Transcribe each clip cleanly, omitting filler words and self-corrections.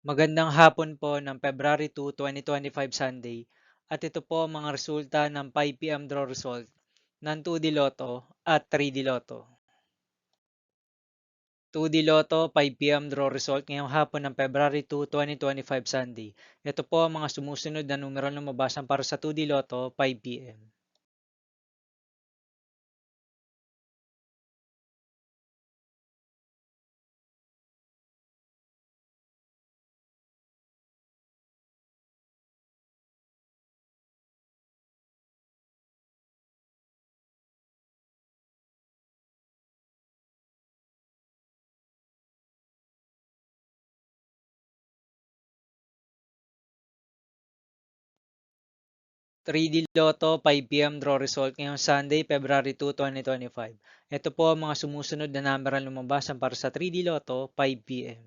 Magandang hapon po ng February 2, 2025 Sunday at ito po ang mga resulta ng 5 PM draw result ng 2D Lotto at 3D Lotto. 2D Lotto 5 PM draw result ngayong hapon ng February 2, 2025 Sunday. Ito po ang mga sumusunod na numeral na mabasan para sa 2D Lotto 5 PM. 3D Lotto 5 PM draw result ngayong Sunday, February 2, 2025. Ito po ang mga sumusunod na numeral na mabasan para sa 3D Lotto 5 PM.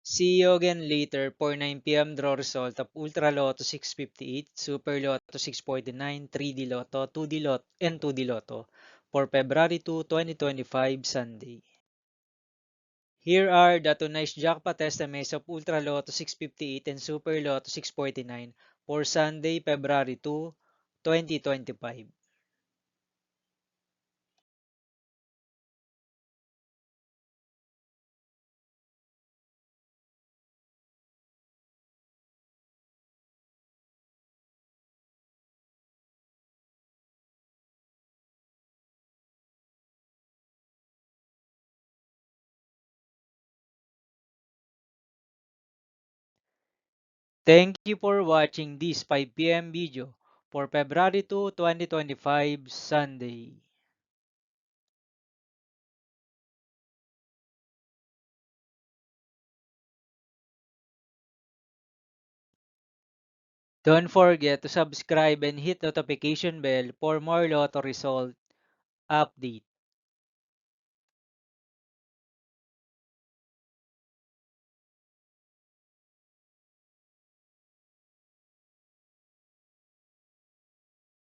'See you again later for 9 PM draw result of Ultra Lotto 658, Super Lotto 649, 3D Lotto, 2D Lotto, and 2D Lotto for February 2, 2025 Sunday. Here are the tonight's jackpot estimates of Ultra Lotto 658 and Super Lotto 649 for Sunday, February 2, 2025. Thank you for watching this 5 PM video for February 2, 2025 Sunday. Don't forget to subscribe and hit notification bell for more Lotto result update.